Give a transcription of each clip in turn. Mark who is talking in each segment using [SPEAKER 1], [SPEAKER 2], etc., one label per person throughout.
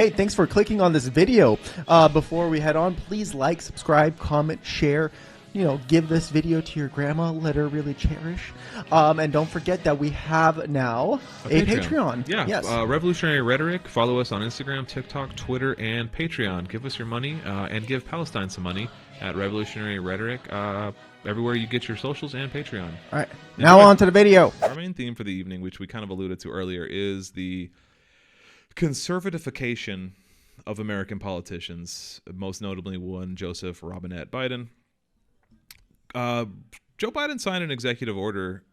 [SPEAKER 1] Hey, thanks for clicking on this video. Before we head on, please like, subscribe, comment, share. Give this video to your grandma. Let her really cherish. And don't forget that we have now a Patreon.
[SPEAKER 2] Yeah.
[SPEAKER 1] Yes.
[SPEAKER 2] Revolutionary Rhetoric. Follow us on Instagram, TikTok, Twitter, and Patreon. Give us your money and give Palestine some money at Revolutionary Rhetoric. Everywhere you get your socials and Patreon.
[SPEAKER 1] All right. Now on to the video.
[SPEAKER 2] Our main theme for the evening, which we kind of alluded to earlier, is the conservatification of American politicians, most notably one Joseph Robinette Biden. Joe Biden signed an executive order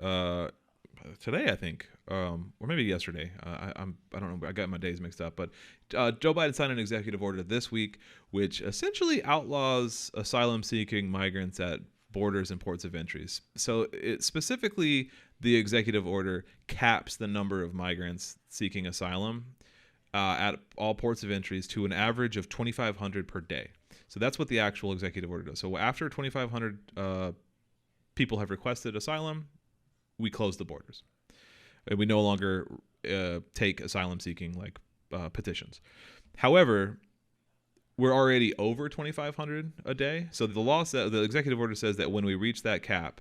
[SPEAKER 2] today, I think, or maybe yesterday. I don't know. I got my days mixed up. But Joe Biden signed an executive order this week, which essentially outlaws asylum-seeking migrants at borders and ports of entry. So specifically, the executive order caps the number of migrants seeking asylum at all ports of entries to an average of 2,500 per day. So that's what the actual executive order does. So after 2,500 people have requested asylum, we close the borders. And we no longer take asylum-seeking petitions. However, we're already over 2,500 a day. So the executive order says that when we reach that cap,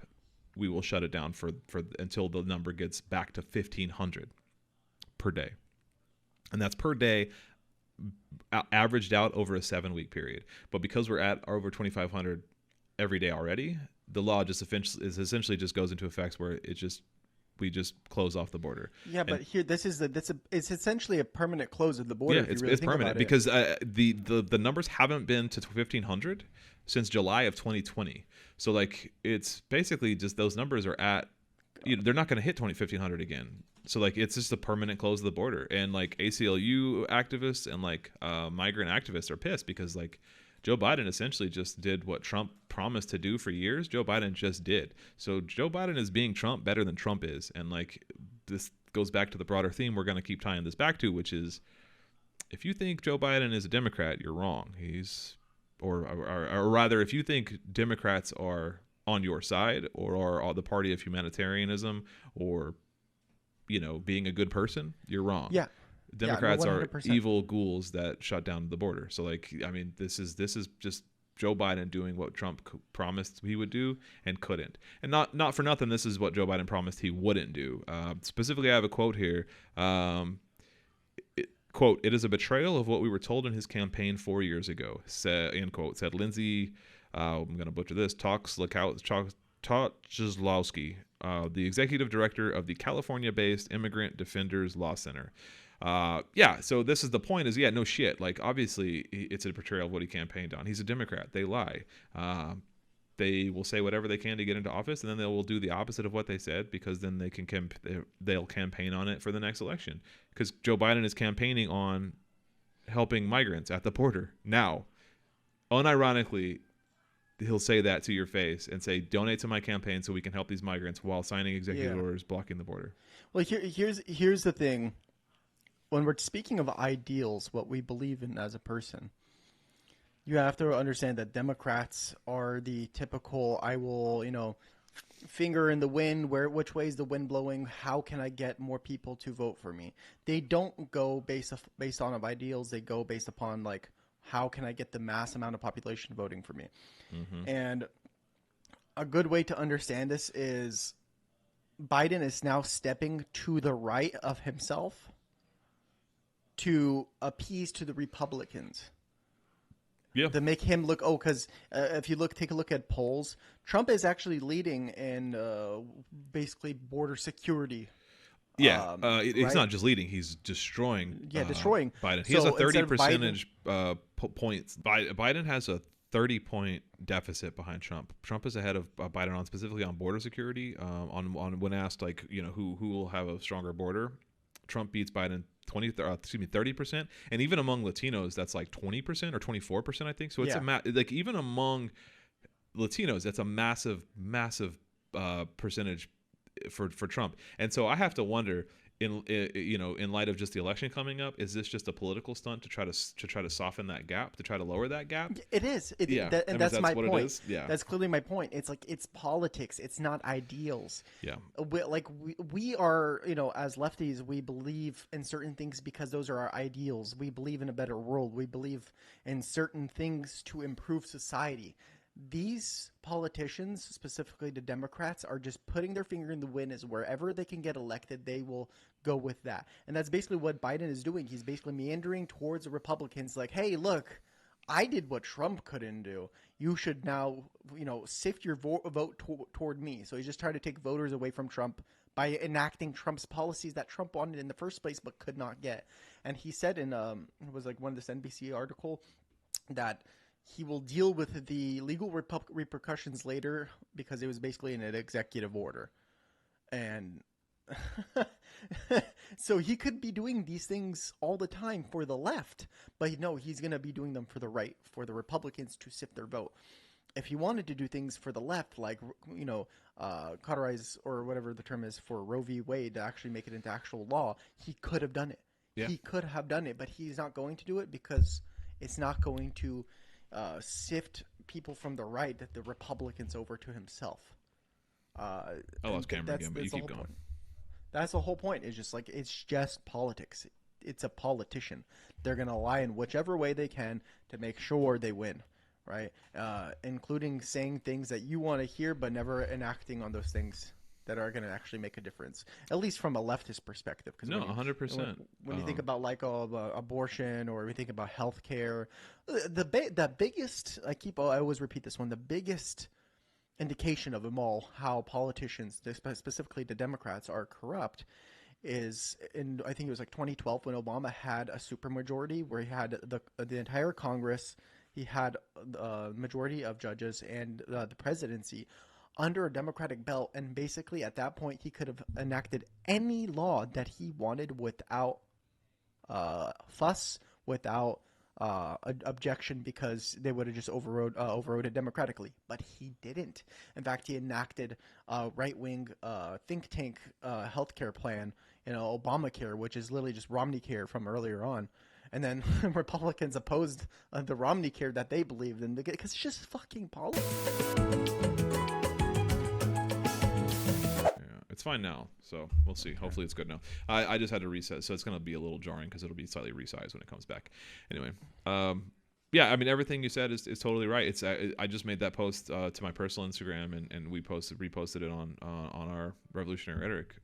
[SPEAKER 2] we will shut it down for until the number gets back to 1,500 per day. And that's per day, averaged out over a 7-week period. But because we're at over 2,500 every day already, the law just essentially just goes into effect where we just close off the border.
[SPEAKER 1] Yeah, but here it's essentially a permanent close of the border.
[SPEAKER 2] Yeah, it's permanent because the numbers haven't been to 1,500 since July of 2020. So it's basically just those numbers are at, they're not going to hit 1,500 again. So it's just a permanent close of the border, and ACLU activists and migrant activists are pissed because Joe Biden essentially just did what Trump promised to do for years. Joe Biden just did. So Joe Biden is being Trump better than Trump is, and this goes back to the broader theme we're going to keep tying this back to, which is if you think Joe Biden is a Democrat, you're wrong. Or rather, if you think Democrats are on your side or are the party of humanitarianism or being a good person, you're wrong.
[SPEAKER 1] Yeah.
[SPEAKER 2] Democrats
[SPEAKER 1] Yeah,
[SPEAKER 2] are evil ghouls that shut down the border. So this is just Joe Biden doing what Trump promised he would do and couldn't. And not for nothing, this is what Joe Biden promised he wouldn't do. Specifically, I have a quote here. Quote, "It is a betrayal of what we were told in his campaign 4 years ago," end quote, said Lindsay, I'm going to butcher this, Toczylowski, the executive director of the California-based Immigrant Defenders Law Center. So this is the point is, no shit. Obviously, it's a portrayal of what he campaigned on. He's a Democrat. They lie. They will say whatever they can to get into office, and then they will do the opposite of what they said because then they'll campaign on it for the next election. Because Joe Biden is campaigning on helping migrants at the border now. Unironically, he'll say that to your face and say, donate to my campaign so we can help these migrants while signing executive orders blocking the border.
[SPEAKER 1] Well, here's the thing. When we're speaking of ideals, what we believe in as a person, you have to understand that Democrats are the typical, I will, finger in the wind, which way is the wind blowing? How can I get more people to vote for me? They don't go based on ideals. They go based upon how can I get the mass amount of population voting for me? Mm-hmm. And a good way to understand this is Biden is now stepping to the right of himself to appease to the Republicans. Yeah. To make him look, because if you take a look at polls, Trump is actually leading in basically border security.
[SPEAKER 2] Yeah, he's not just leading; he's destroying.
[SPEAKER 1] Destroying
[SPEAKER 2] Biden. He has a 30 percentage points. Biden has a 30-point deficit behind Trump. Trump is ahead of Biden specifically on border security. On when asked who will have a stronger border, Trump beats Biden 30%, and even among Latinos, that's 20% or 24%, I think. So it's even among Latinos, that's a massive percentage for Trump. And so I have to wonder in light of just the election coming up, is this just a political stunt to try to soften that gap, to try to lower that gap?
[SPEAKER 1] It is.
[SPEAKER 2] Yeah,
[SPEAKER 1] And that's my
[SPEAKER 2] what
[SPEAKER 1] point.
[SPEAKER 2] it is. Yeah,
[SPEAKER 1] That's clearly my point. It's like it's politics. It's not ideals.
[SPEAKER 2] yeah,
[SPEAKER 1] We are, as lefties, we believe in certain things because those are our ideals. We believe in a better world. We believe in certain things to improve society. These politicians, specifically the Democrats, are just putting their finger in the wind as wherever they can get elected, they will go with that. And that's basically what Biden is doing. He's basically meandering towards the Republicans like, hey, look, I did what Trump couldn't do. You should now, sift your vote toward me. So he's just trying to take voters away from Trump by enacting Trump's policies that Trump wanted in the first place but could not get. And he said in it was like one of this NBC article that he will deal with the legal repercussions later because it was basically an executive order. And so he could be doing these things all the time for the left, but no, he's going to be doing them for the right, for the Republicans to sift their vote. If he wanted to do things for the left, like, cauterize or whatever the term is for Roe v. Wade to actually make it into actual law, he could have done it.
[SPEAKER 2] Yeah.
[SPEAKER 1] He could have done it, but he's not going to do it because it's not going to sift people from the right, that the Republicans, over to himself.
[SPEAKER 2] I lost camera again, but you keep going.
[SPEAKER 1] That's the whole point. It's just like, it's just politics. It's a politician. They're going to lie in whichever way they can to make sure they win, right? Including saying things that you want to hear, but never enacting on those things that are going to actually make a difference, at least from a leftist perspective.
[SPEAKER 2] No, 100%.
[SPEAKER 1] When you think about abortion, or we think about healthcare, the biggest, I always repeat this one, the biggest indication of them all, how politicians, specifically the Democrats, are corrupt, is in, I think it was like 2012 when Obama had a supermajority where he had the entire Congress, he had the majority of judges and the presidency under a Democratic belt, and basically at that point he could have enacted any law that he wanted without fuss, without objection, because they would have just overrode it democratically. But he didn't. In fact, he enacted a right-wing think tank healthcare plan, Obamacare, which is literally just Romney Care from earlier on. And then Republicans opposed the Romney Care that they believed in, because it's just fucking politics.
[SPEAKER 2] It's fine now, so we'll see. Okay. Hopefully it's good now. I just had to reset, so it's going to be a little jarring because it'll be slightly resized when it comes back. Anyway, yeah, I mean, everything you said is totally right. It's I just made that post to my personal Instagram, and we reposted it on our Revolutionary Rhetoric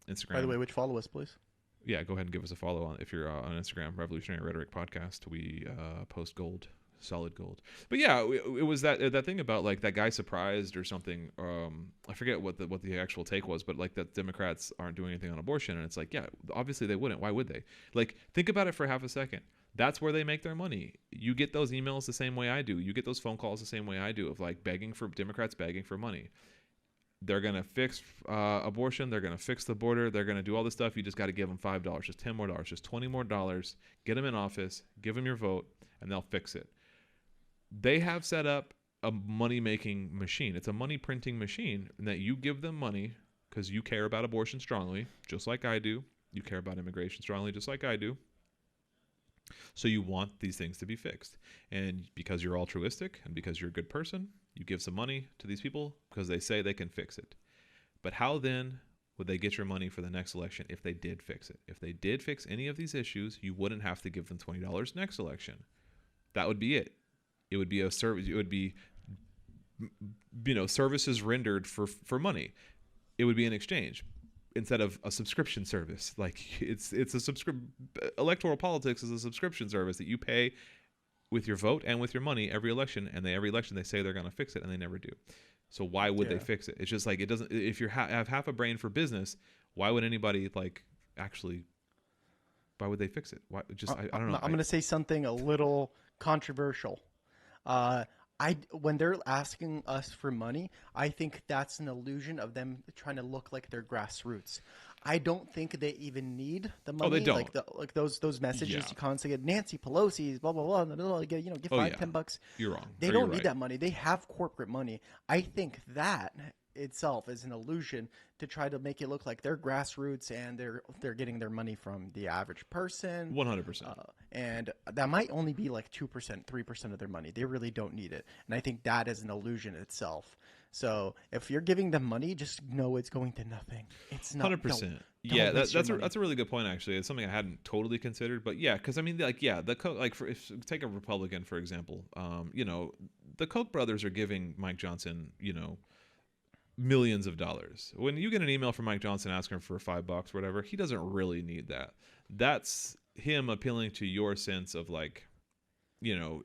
[SPEAKER 2] Instagram.
[SPEAKER 1] By the way, which follow us, please?
[SPEAKER 2] Yeah, go ahead and give us a follow on if you're on Instagram, Revolutionary Rhetoric Podcast. We post gold. Solid gold. But yeah, it was that thing about like that guy surprised or something. I forget what the actual take was, but like that Democrats aren't doing anything on abortion, and it's like, yeah, obviously they wouldn't. Why would they? Like, think about it for half a second. That's where they make their money. You get those emails the same way I do. You get those phone calls the same way I do, of like Democrats begging for money. They're gonna fix abortion. They're gonna fix the border. They're gonna do all this stuff. You just got to give them $5, just $10 more, just $20 more. Get them in office. Give them your vote, and they'll fix it. They have set up a money-making machine. It's a money-printing machine, and that you give them money because you care about abortion strongly, just like I do. You care about immigration strongly, just like I do. So you want these things to be fixed. And because you're altruistic and because you're a good person, you give some money to these people because they say they can fix it. But how then would they get your money for the next election if they did fix it? If they did fix any of these issues, you wouldn't have to give them $20 next election. That would be it. It would be a service. It would be, services rendered for money. It would be an exchange instead of a subscription service. Like it's a subscription. Electoral politics is a subscription service that you pay with your vote and with your money every election. And every election they say they're going to fix it, and they never do. So why would they fix it? It's just like, it doesn't. If you have half a brain for business, why would anybody actually? Why would they fix it? Why? Just I don't know.
[SPEAKER 1] I'm going to say something a little controversial. When they're asking us for money, I think that's an illusion of them trying to look like they're grassroots. I don't think they even need the money.
[SPEAKER 2] Oh, they don't.
[SPEAKER 1] Like those messages you constantly get. Nancy Pelosi's blah blah blah. Get $5-10.
[SPEAKER 2] You're wrong.
[SPEAKER 1] They don't need that money. They have corporate money. I think that itself is an illusion to try to make it look like they're grassroots and they're getting their money from the average person.
[SPEAKER 2] 100%.
[SPEAKER 1] And that might only be like 2%, 3% of their money. They really don't need it. And I think that is an illusion itself. So if you're giving them money, just know it's going to nothing. It's not
[SPEAKER 2] 100%.
[SPEAKER 1] Don't
[SPEAKER 2] Yeah,
[SPEAKER 1] waste your money.
[SPEAKER 2] that's a really good point actually. It's something I hadn't totally considered, but yeah, because I mean, like, yeah, like for if take a Republican for example, you know, the Koch brothers are giving Mike Johnson, you know, millions of dollars. When you get an email from Mike Johnson asking for $5 or whatever, he doesn't really need that. That's him appealing to your sense of like, you know,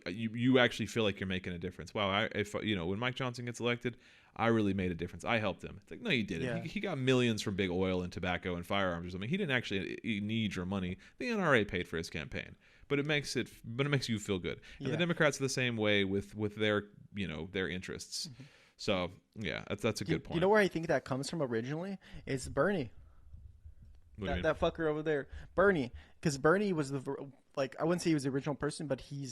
[SPEAKER 2] you actually feel like you're making a difference. Wow, if you know, when Mike Johnson gets elected, I really made a difference. I helped him. It's like, no, you didn't.
[SPEAKER 1] Yeah.
[SPEAKER 2] He got millions from big oil and tobacco and firearms or something. He didn't actually need your money. The NRA paid for his campaign, but it makes you feel good. And the
[SPEAKER 1] Yeah.
[SPEAKER 2] Democrats are the same way with their, you know, their interests. So yeah, that's a good point.
[SPEAKER 1] You know where I think that comes from originally? It's Bernie.
[SPEAKER 2] What do you mean?
[SPEAKER 1] That fucker over there, Bernie, because Bernie was like, I wouldn't say he was the original person, but he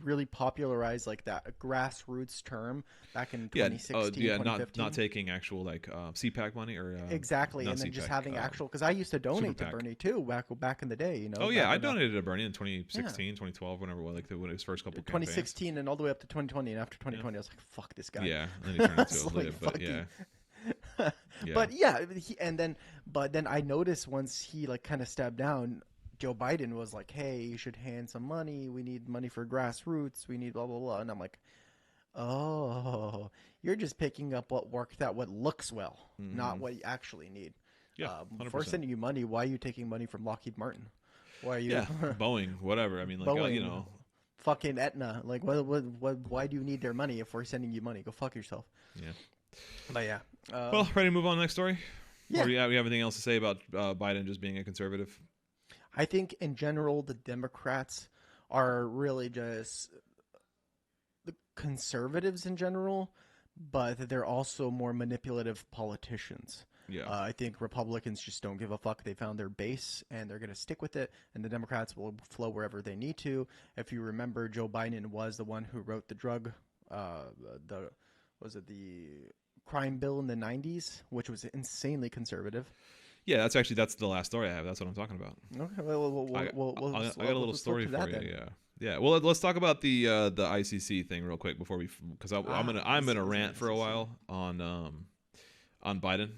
[SPEAKER 1] really popularized like that grassroots term back in 2016,
[SPEAKER 2] yeah,
[SPEAKER 1] 2015.
[SPEAKER 2] not taking actual like CPAC money or
[SPEAKER 1] Exactly,
[SPEAKER 2] not
[SPEAKER 1] and then just
[SPEAKER 2] CPAC,
[SPEAKER 1] having actual, because I used to donate to
[SPEAKER 2] PAC.
[SPEAKER 1] Bernie too back in the day, you know.
[SPEAKER 2] Oh yeah,
[SPEAKER 1] back
[SPEAKER 2] I
[SPEAKER 1] in,
[SPEAKER 2] donated to Bernie in 2016, 2012, whenever, like when his first couple
[SPEAKER 1] 2016 and all the way up to 2020, and after 2020, I was like, fuck this guy.
[SPEAKER 2] campaigns. Yeah, and then he turned into
[SPEAKER 1] It's
[SPEAKER 2] a lid,
[SPEAKER 1] like
[SPEAKER 2] but yeah. Yeah.
[SPEAKER 1] But yeah, but then I noticed once he like kind of stepped down, Joe Biden was like, "Hey, you should hand some money. We need money for grassroots. We need blah blah blah." And I'm like, "Oh, you're just picking up what looks well, not what you actually need."
[SPEAKER 2] Yeah,
[SPEAKER 1] Before
[SPEAKER 2] 100%.
[SPEAKER 1] sending you money, why are you taking money from Lockheed Martin? Why are you?
[SPEAKER 2] Yeah, Boeing, whatever. I mean, like
[SPEAKER 1] Boeing.
[SPEAKER 2] you know,
[SPEAKER 1] Fucking Aetna. Like, why do you need their money if we're sending you money? Go fuck yourself.
[SPEAKER 2] yeah.
[SPEAKER 1] But yeah.
[SPEAKER 2] Well, ready to move on to the next story?
[SPEAKER 1] Yeah.
[SPEAKER 2] Or do you have anything else to say about Biden just being a conservative?
[SPEAKER 1] I think in general the Democrats are really just the conservatives in general, but they're also more manipulative politicians.
[SPEAKER 2] Yeah.
[SPEAKER 1] I think Republicans just don't give a fuck. They found their base and they're going to stick with it, and the Democrats will flow wherever they need to. If you remember, Joe Biden was the one who wrote the crime bill in the 90s, which was insanely conservative.
[SPEAKER 2] Yeah, that's the last story I have. That's what I'm talking about.
[SPEAKER 1] Okay, well,
[SPEAKER 2] I got a little
[SPEAKER 1] let's
[SPEAKER 2] story
[SPEAKER 1] look to
[SPEAKER 2] for
[SPEAKER 1] that
[SPEAKER 2] you.
[SPEAKER 1] then.
[SPEAKER 2] Yeah, yeah. Well, let's talk about the ICC thing real quick before because I'm gonna rant for a while on Biden.